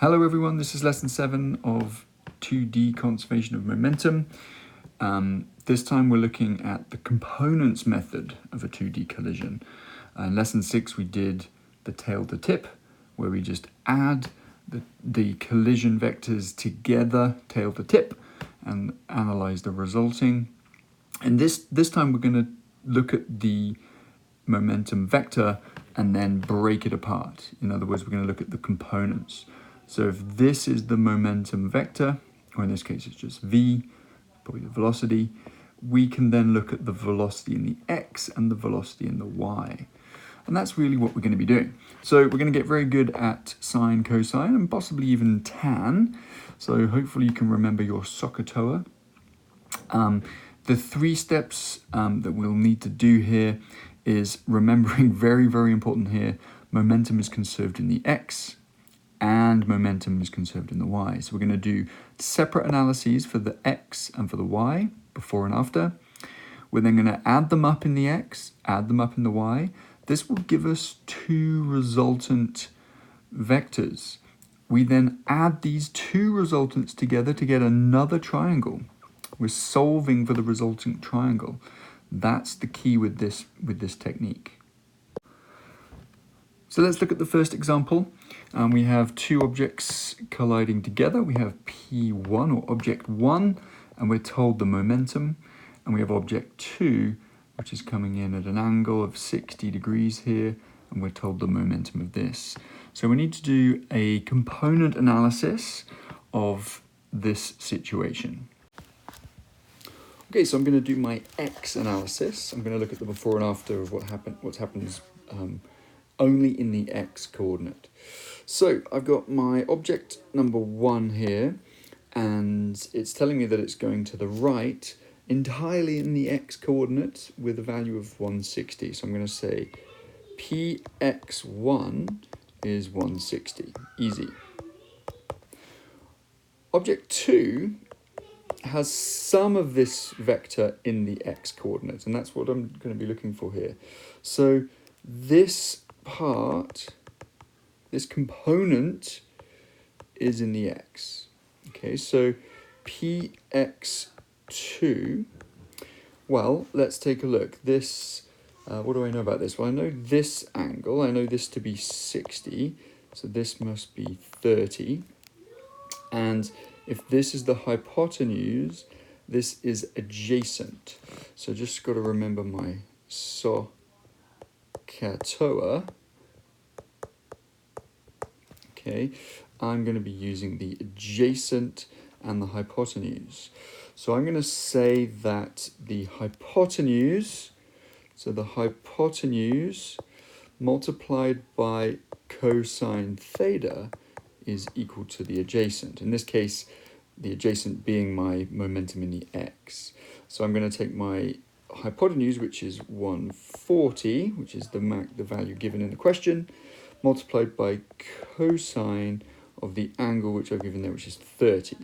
Hello everyone, this is lesson 7 of 2D conservation of momentum. This time we're looking at the components method of a 2D collision. In lesson 6 we did the tail to tip, where we just add the collision vectors together, tail to tip, and analyze the resulting. And this time we're going to look at the momentum vector and then break it apart. In other words, we're going to look at the components. So if this is the momentum vector, or in this case it's just v, probably the velocity, we can then look at the velocity in the x and the velocity in the y. And that's really what we're going to be doing. So we're going to get very good at sine, cosine, and possibly even tan. So hopefully you can remember your SOHCAHTOA. The 3 steps that we'll need to do here is remembering, very, very important here, momentum is conserved in the x, and momentum is conserved in the y. So we're going to do separate analyses for the x and for the y, before and after. We're then going to add them up in the x, add them up in the y. This will give us 2 resultant vectors. We then add these 2 resultants together to get another triangle. We're solving for the resultant triangle. That's the key with this technique. So let's look at the first example. We have 2 objects colliding together. We have P1, or object 1, and we're told the momentum. And we have object 2, which is coming in at an angle of 60 degrees here, and we're told the momentum of this. So we need to do a component analysis of this situation. Okay, so I'm going to do my x analysis. I'm going to look at the before and after of what's happened only in the x coordinate. So I've got my object number 1 here, and it's telling me that it's going to the right entirely in the x coordinate with a value of 160. So I'm going to say px1 is 160. Easy. Object 2 has some of this vector in the x coordinate, and that's what I'm going to be looking for here. So this part, this component, is in the x. Okay, so px2, well, let's take a look. This, what do I know about this? Well, I know this angle, I know this to be 60, so this must be 30. And if this is the hypotenuse, this is adjacent. So just got to remember my SOHCAHTOA. Okay, I'm going to be using the adjacent and the hypotenuse. So I'm going to say that the hypotenuse, so the hypotenuse multiplied by cosine theta is equal to the adjacent. In this case, the adjacent being my momentum in the x. So I'm going to take my hypotenuse, which is 140, which is the value given in the question, multiplied by cosine of the angle which I've given there, which is 30.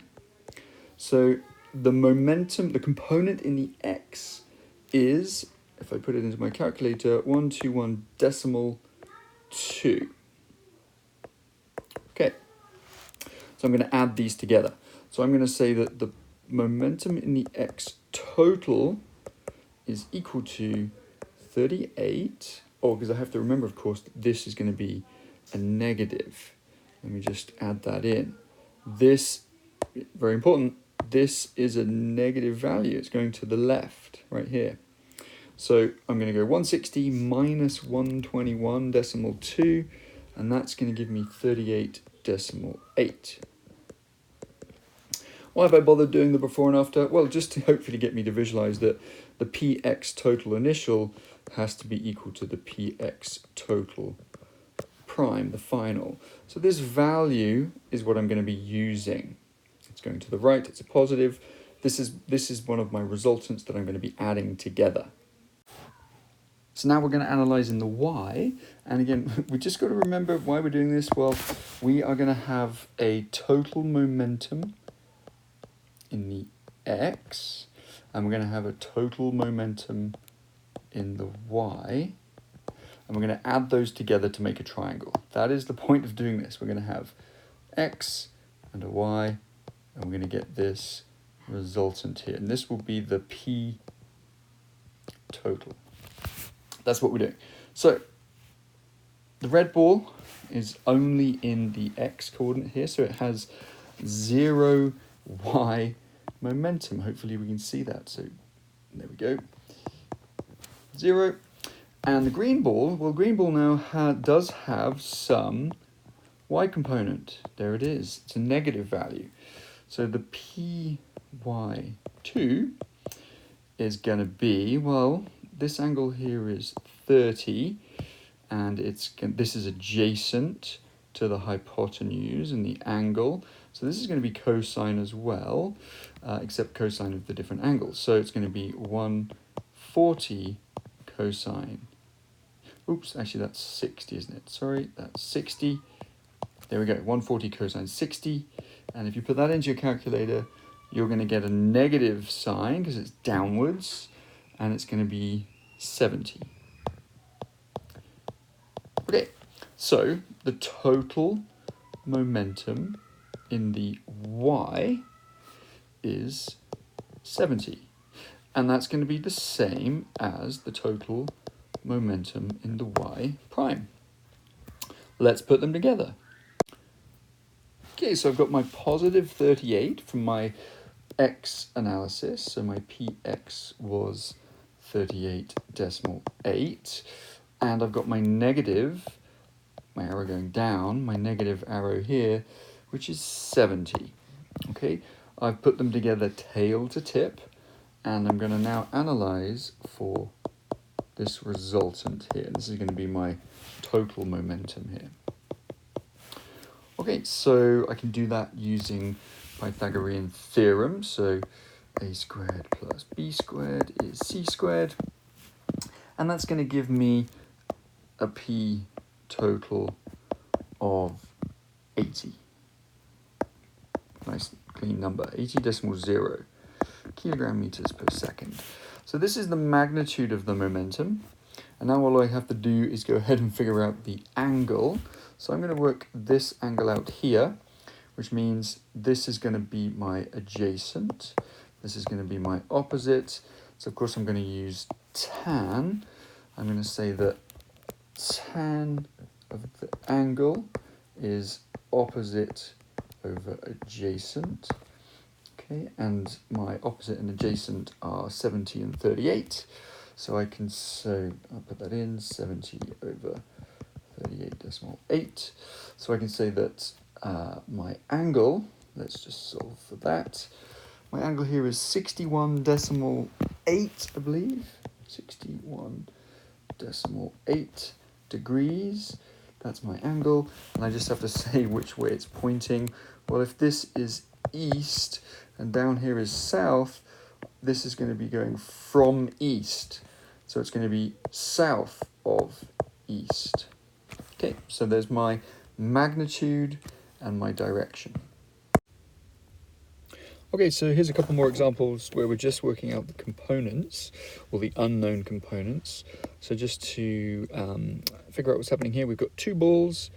So the momentum, the component in the x is, if I put it into my calculator, 121.2. Okay, so I'm going to add these together. So I'm going to say that the momentum in the x total is equal to 38. Oh, because I have to remember, of course, that this is going to be a negative. Let me just add that in. This, very important, this is a negative value. It's going to the left, right here. So I'm going to go 160 minus 121.2, and that's going to give me 38.8. Why have I bothered doing the before and after? Well, just to hopefully get me to visualize that the px total initial has to be equal to the px total prime, the final. So this value is what I'm going to be using. It's going to the right, it's a positive. This is one of my resultants that I'm going to be adding together. So now we're going to analyze in the y, and again, we just got to remember why we're doing this. Well, we are going to have a total momentum in the x, and we're going to have a total momentum in the y, and we're going to add those together to make a triangle. That is the point of doing this. We're going to have x and a y, and we're going to get this resultant here. And this will be the p total. That's what we're doing. So the red ball is only in the x coordinate here, so it has 0 y momentum. Hopefully we can see that. So there we go. 0. And the green ball, well, green ball now does have some y component. There it is. It's a negative value. So the py2 is going to be, well, this angle here is 30, and this is adjacent to the hypotenuse and the angle. So this is going to be cosine as well, except cosine of the different angles. So it's going to be 140 cosine. Oops, actually that's 60, isn't it? Sorry, that's 60. There we go, 140 cosine 60. And if you put that into your calculator, you're going to get a negative sign because it's downwards, and it's going to be 70. Okay, so the total momentum in the y is 70. And that's going to be the same as the total momentum in the y prime. Let's put them together. Okay, so I've got my positive 38 from my x analysis. So my px was 38.8. And I've got my negative, my arrow going down, my negative arrow here, which is 70. Okay, I've put them together tail to tip, and I'm going to now analyze for this resultant here. This is going to be my total momentum here. Okay, so I can do that using Pythagorean theorem. So a squared plus b squared is c squared. And that's going to give me a p total of 80. Nice clean number, 80.0 kilogram meters per second. So this is the magnitude of the momentum. And now all I have to do is go ahead and figure out the angle. So I'm going to work this angle out here, which means this is going to be my adjacent. This is going to be my opposite. So of course I'm going to use tan. I'm going to say that tan of the angle is opposite over adjacent. Okay, and my opposite and adjacent are 70 and 38. So I can say, I'll put that in, 70 over 38.8. So I can say that my angle, let's just solve for that. My angle here is 61.8, I believe. 61.8 degrees. That's my angle. And I just have to say which way it's pointing. Well, if this is east and down here is south, this is going to be going from east. So it's going to be south of east. Okay, so there's my magnitude and my direction. Okay, so here's a couple more examples where we're just working out the components, or the unknown components. So just to figure out what's happening here, we've got two balls,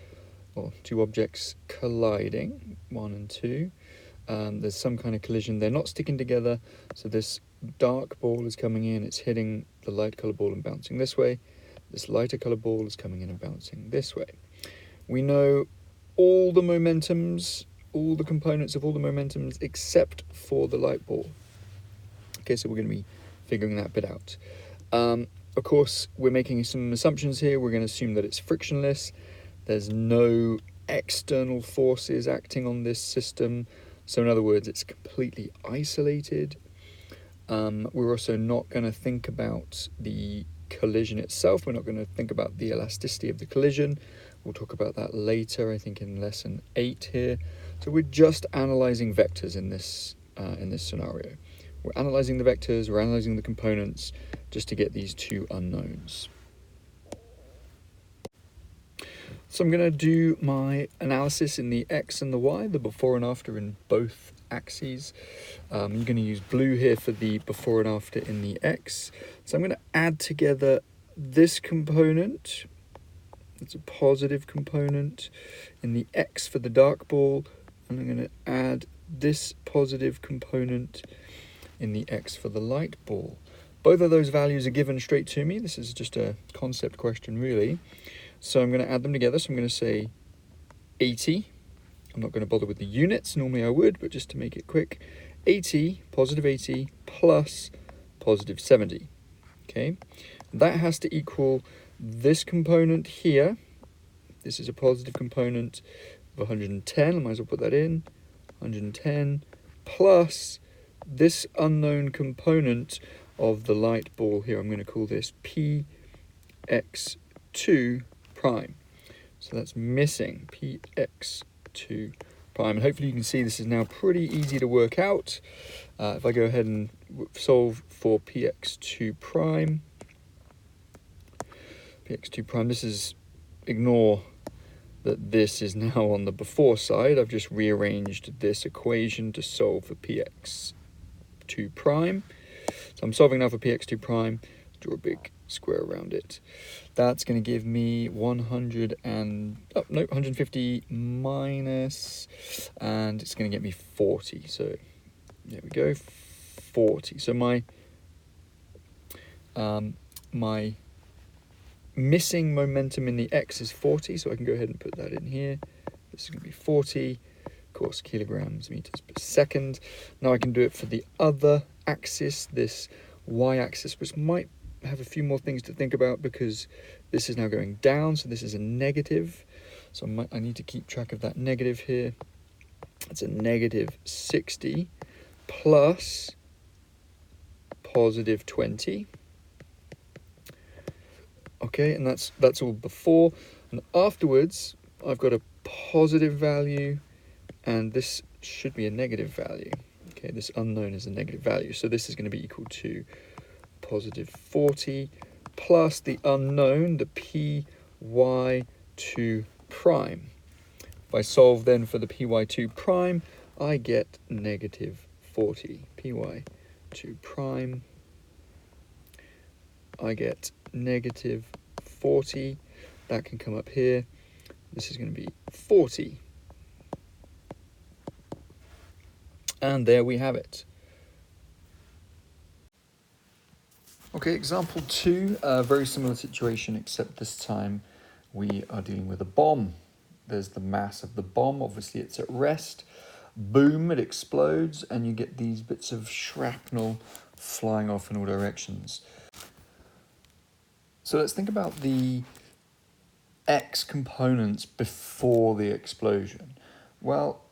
or two objects colliding, 1 and 2. There's some kind of collision. They're not sticking together, so this dark ball is coming in, it's hitting the light colour ball and bouncing this way. This lighter colour ball is coming in and bouncing this way. We know all the momentums, all the components of all the momentums except for the light ball. Okay, so we're going to be figuring that bit out. Of course, we're making some assumptions here. We're going to assume that it's frictionless. There's no external forces acting on this system. So in other words, it's completely isolated. We're also not going to think about the collision itself. We're not going to think about the elasticity of the collision. We'll talk about that later, I think in lesson 8 here. So we're just analysing vectors in this scenario. We're analysing the vectors, we're analysing the components, just to get these two unknowns. So I'm going to do my analysis in the x and the y, the before and after in both axes. I'm going to use blue here for the before and after in the x. So I'm going to add together this component. It's a positive component in the x for the dark ball and I'm going to add this positive component in the x for the light ball. Both of those values are given straight to me. This is just a concept question, really. So I'm going to add them together. So I'm going to say 80. I'm not going to bother with the units. Normally I would, but just to make it quick, 80, positive 80, plus positive 70. Okay, that has to equal this component here. This is a positive component of 110. I might as well put that in. 110 plus this unknown component of the light ball here. I'm going to call this px2 prime. So that's missing px2 prime. And hopefully you can see this is now pretty easy to work out. If I go ahead and solve for px2 prime, this is, ignore that this is now on the before side. I've just rearranged this equation to solve for px2 prime. So I'm solving now for px2 prime. Draw a big square around it. That's going to give me 150 minus, and it's going to get me 40. So there we go, 40. So my my missing momentum in the x is 40, so I can go ahead and put that in here. This is going to be 40, of course, kilograms meters per second. Now I can do it for the other axis, this y-axis, which might have a few more things to think about because this is now going down, so this is a negative. So I need to keep track of that negative here. It's a negative 60 plus positive 20. Okay, and that's all before. And afterwards, I've got a positive value, and this should be a negative value. Okay, this unknown is a negative value. So this is going to be equal to positive 40 plus the unknown, the py2 prime. If I solve then for the py2 prime, I get negative 40. py2 prime, I get negative 40. That can come up here. This is going to be 40. And there we have it. Okay, example 2, a very similar situation, except this time we are dealing with a bomb. There's the mass of the bomb. Obviously it's at rest. Boom, it explodes, and you get these bits of shrapnel flying off in all directions. So let's think about the X components before the explosion. Well,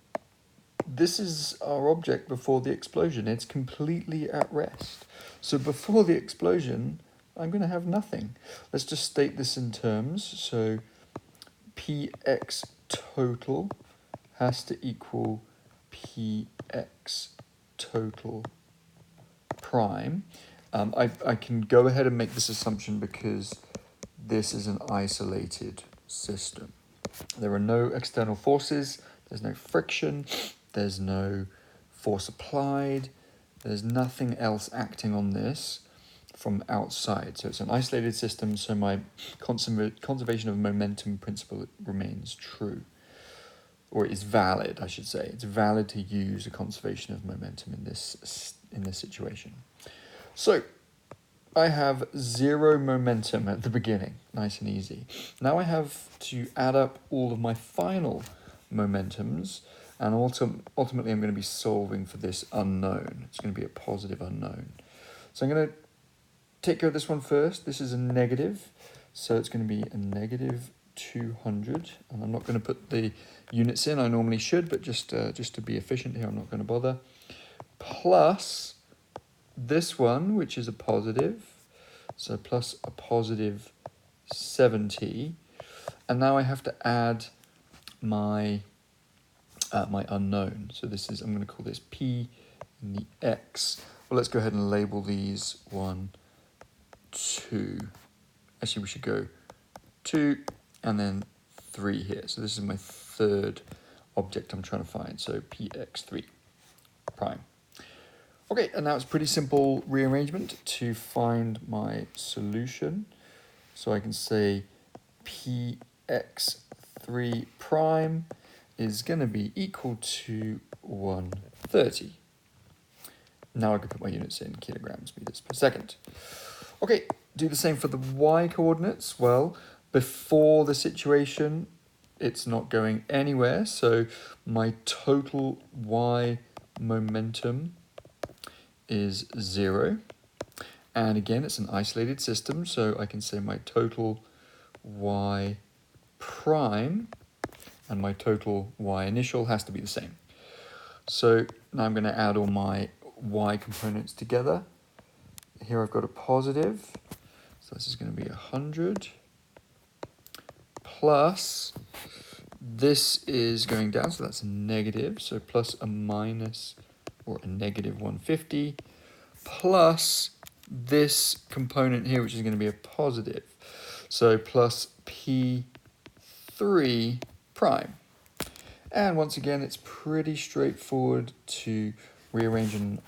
this is our object before the explosion. It's completely at rest. So before the explosion, I'm going to have nothing. Let's just state this in terms. So Px total has to equal Px total prime. I can go ahead and make this assumption because this is an isolated system. There are no external forces, there's no friction, there's no force applied, there's nothing else acting on this from outside. So it's an isolated system, so my conservation of momentum principle remains true. Or is valid, I should say. It's valid to use a conservation of momentum in this situation. So I have 0 momentum at the beginning, nice and easy. Now I have to add up all of my final momentums, and ultimately I'm going to be solving for this unknown. It's going to be a positive unknown. So I'm going to take care of this one first. This is a negative, so it's going to be a negative 200, and I'm not going to put the units in. I normally should, but just to be efficient here, I'm not going to bother. Plus this one, which is a positive, so plus a positive 70, and now I have to add my my unknown. So this is, I'm going to call this P in the X. Well, let's go ahead and label these 1, 2. Actually, we should go 2 and then 3 here. So this is my third object I'm trying to find. So Px3 prime. Okay, and now it's pretty simple rearrangement to find my solution. So I can say Px3 prime is going to be equal to 130. Now I can put my units in kilograms meters per second. Okay, do the same for the y coordinates. Well, before the situation, it's not going anywhere, so my total y momentum is 0. And again, it's an isolated system, so I can say my total y prime and my total y initial has to be the same. So now I'm going to add all my y components together. Here I've got a positive, so this is going to be 100, plus this is going down, so that's a negative, so plus a minus or a negative 150, plus this component here, which is going to be a positive, so plus P3 prime. And once again, it's pretty straightforward to rearrange and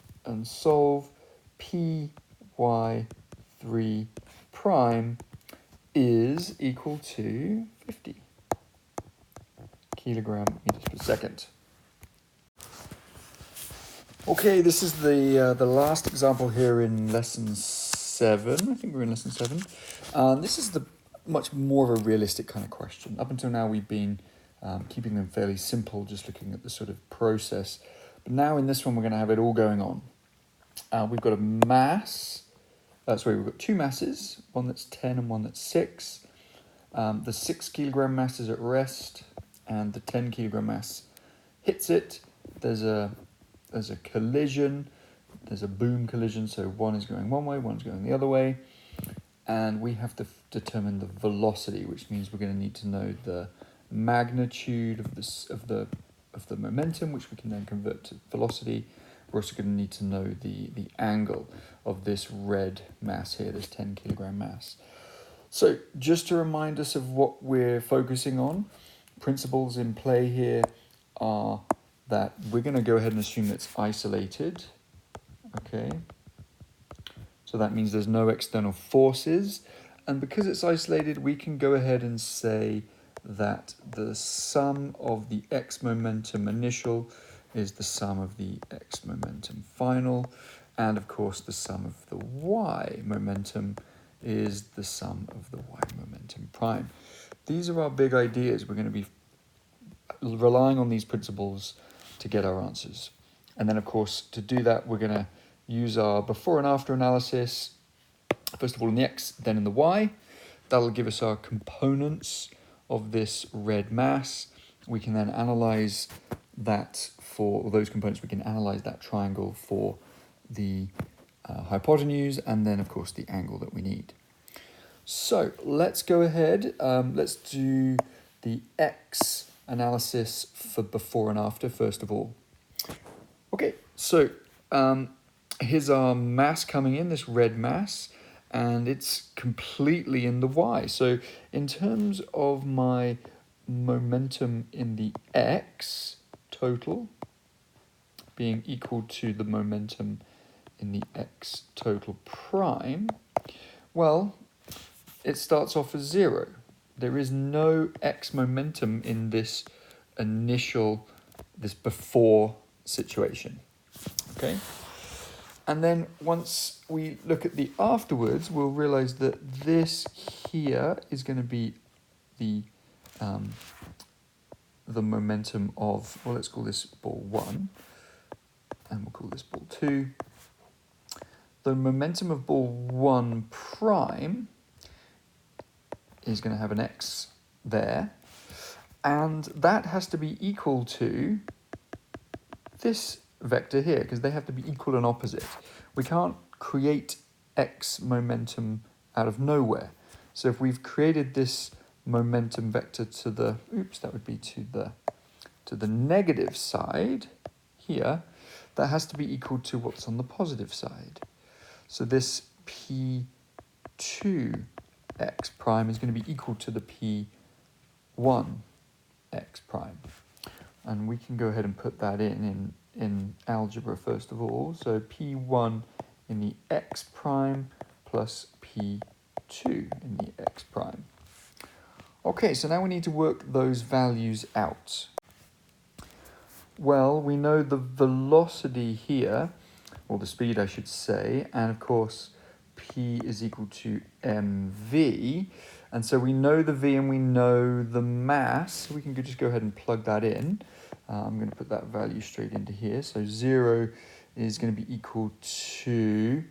solve. Py3 prime is equal to 50 kilogram meters per second. Okay, this is the last example here in lesson 7. I think we're in lesson 7. This is the much more of a realistic kind of question. Up until now, we've been keeping them fairly simple, just looking at the sort of process. But now in this one, we're going to have it all going on. We've got a mass. We've got two masses, one that's 10 and one that's 6. The 6 kilogram mass is at rest, and the 10 kilogram mass hits it. There's a collision. There's a boom collision, so one is going one way, one's going the other way. And we have to determine the velocity, which means we're going to need to know the magnitude of the momentum, which we can then convert to velocity. We're also going to need to know the angle of this red mass here, this 10 kilogram mass. So just to remind us of what we're focusing on, principles in play here are that we're going to go ahead and assume that it's isolated. Okay. So that means there's no external forces. And because it's isolated, we can go ahead and say that the sum of the x momentum initial is the sum of the x momentum final. And of course, the sum of the y momentum is the sum of the y momentum prime. These are our big ideas. We're going to be relying on these principles to get our answers. And then, of course, to do that, we're going to use our before and after analysis, first of all in the x, then in the y. That'll give us our components of this red mass. We can then analyze that for those components. We can analyze that triangle for the hypotenuse, and then, of course, the angle that we need. So let's go ahead. Let's do the x analysis for before and after, first of all. Okay, so here's our mass coming in, this red mass, and it's completely in the y. So in terms of my momentum in the x total being equal to the momentum in the x total prime, well, it starts off as 0. There is no x momentum in this before situation, okay? And then once we look at the afterwards, we'll realize that this here is going to be the momentum of, well, let's call this ball 1, and we'll call this ball 2. The momentum of ball 1 prime is going to have an x there, and that has to be equal to this vector here, because they have to be equal and opposite. We can't create x momentum out of nowhere. So if we've created this momentum vector to the, that would be to the negative side here, that has to be equal to what's on the positive side. So this P2 x prime is going to be equal to the P1 x prime. And we can go ahead and put that in algebra first of all. So P1 in the x prime plus P2 in the x prime. Okay, so now we need to work those values out. Well, we know the velocity here, or the speed I should say, and of course P is equal to mv. And so we know the v and we know the mass, so we can just go ahead and plug that in. I'm going to put that value straight into here. So 0 is going to be equal to,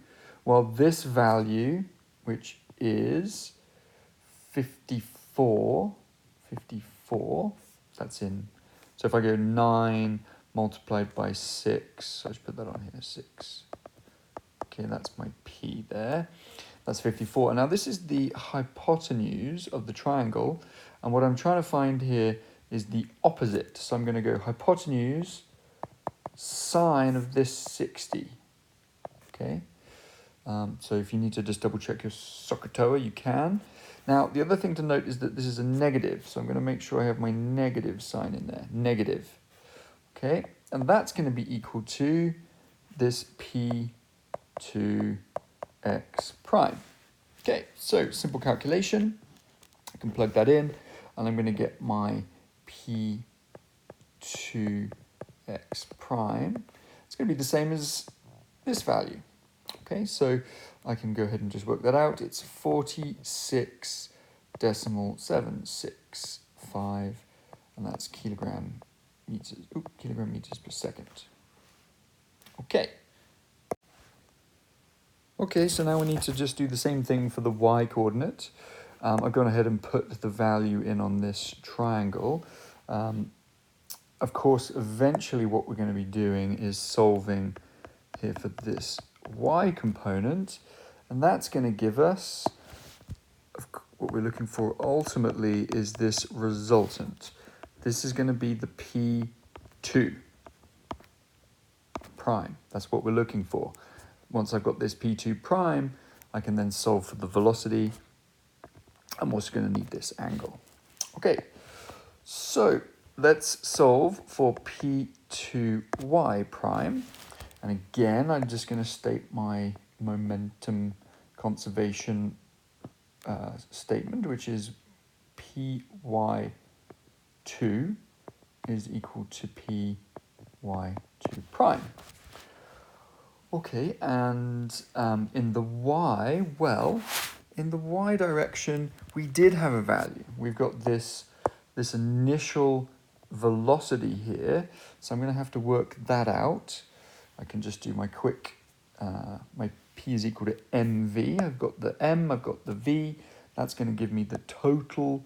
well, this value, which is 54, that's in, so if I go 9 multiplied by 6, so I should put that on here, 6. Okay, that's my P there. That's 54. And now this is the hypotenuse of the triangle. And what I'm trying to find here is the opposite. So I'm going to go hypotenuse sine of this 60. Okay. So if you need to just double check your SOHCAHTOA, you can. Now, the other thing to note is that this is a negative. So I'm going to make sure I have my negative sign in there. Negative. Okay. And that's going to be equal to this P2 x prime. Okay, so simple calculation. I can plug that in, and I'm going to get my P2 x prime. It's going to be the same as this value. Okay, so I can go ahead and just work that out. It's 46.765, and that's kilogram meters per second. Okay. Okay, so now we need to just do the same thing for the y coordinate. I've gone ahead and put the value in on this triangle. Of course, eventually what we're going to be doing is solving here for this y component, and that's going to give us, what we're looking for ultimately is this resultant. This is going to be the P2 prime. That's what we're looking for. Once I've got this P2 prime, I can then solve for the velocity. I'm also going to need this angle. Okay, so let's solve for P2y prime. And again, I'm just going to state my momentum conservation statement, which is Py2 is equal to Py2 prime. Okay, and in the y, well, in the y direction, we did have a value. We've got this initial velocity here, so I'm going to have to work that out. I can just do my quick, my p is equal to mv. I've got the m, I've got the v. That's going to give me the total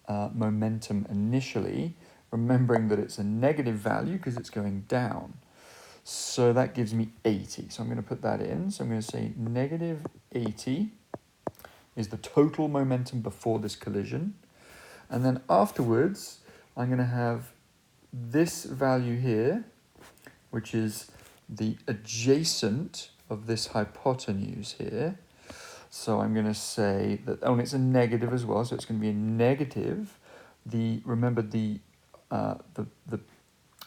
momentum initially, remembering that it's a negative value because it's going down. So that gives me 80. So I'm going to put that in. So I'm going to say negative 80 is the total momentum before this collision. And then afterwards, I'm going to have this value here, which is the adjacent of this hypotenuse here. So I'm going to say that, oh, and it's a negative as well, so it's going to be a negative. Remember the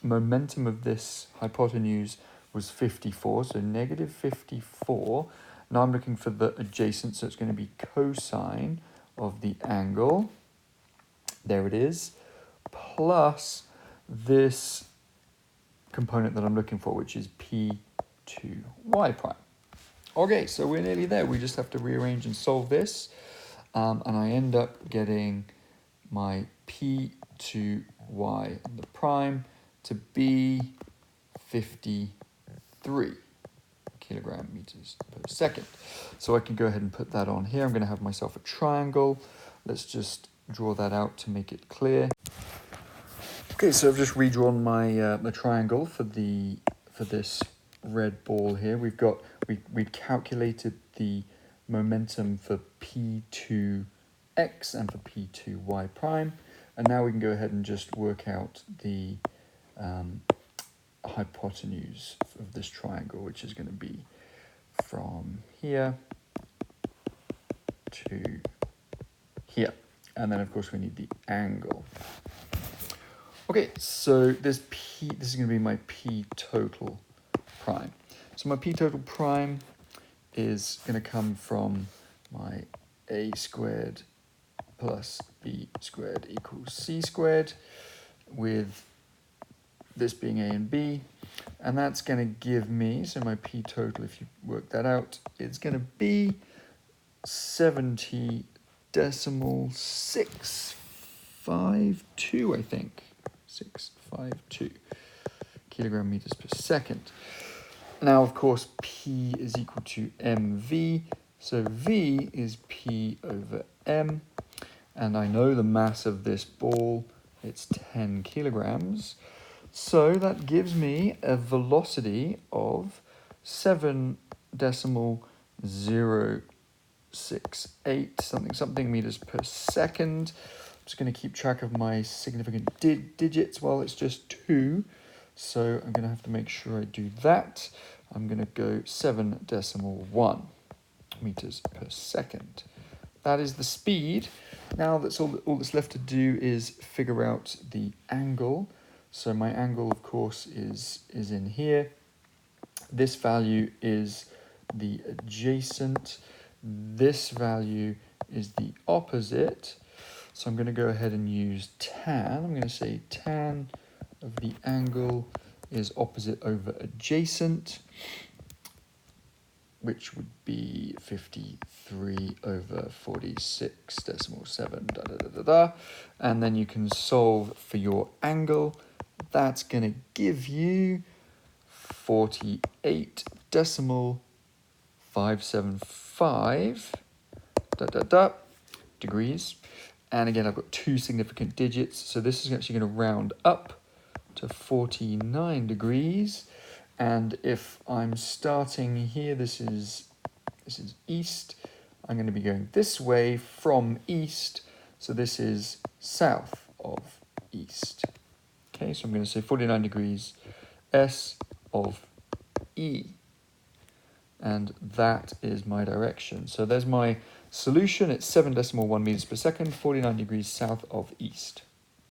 momentum of this hypotenuse was 54, so negative 54. Now I'm looking for the adjacent, so it's going to be cosine of the angle. There it is, plus this component that I'm looking for, which is P2y prime. Okay, so we're nearly there. We just have to rearrange and solve this. And I end up getting my P2y and the prime to be 53 kilogram meters per second. So I can go ahead and put that on here. I'm going to have myself a triangle. Let's just draw that out to make it clear. Okay, so I've just redrawn my the triangle for this red ball here. We calculated the momentum for P2x and for P2y prime, and now we can go ahead and just work out the hypotenuse of this triangle, which is going to be from here to here. And then, of course, we need the angle. Okay, so this is going to be my P total prime. So my P total prime is going to come from my a squared plus b squared equals c squared, with this being A and B, and that's going to give me, so my P total, if you work that out, it's going to be 70.652, I think. 652 kilogram meters per second. Now, of course, P is equal to mv, so V is P over m, and I know the mass of this ball, it's 10 kilograms. So that gives me a velocity of 7.068 something meters per second. I'm just going to keep track of my significant digits. Well, it's just 2, so I'm going to have to make sure I do that. I'm going to go 7.1 meters per second. That is the speed. Now that's all that's left to do is figure out the angle. So my angle, of course, is in here. This value is the adjacent. This value is the opposite. So I'm going to go ahead and use tan. I'm going to say tan of the angle is opposite over adjacent, which would be 53 over 46.7, and then you can solve for your angle. That's going to give you 48.575 degrees. And again, I've got 2 significant digits, so this is actually going to round up to 49 degrees. And if I'm starting here, this is east, I'm going to be going this way from east, so this is south of east. Okay, so I'm going to say 49 degrees S of E, and that is my direction. So there's my solution. It's 7.1 meters per second, 49 degrees south of east.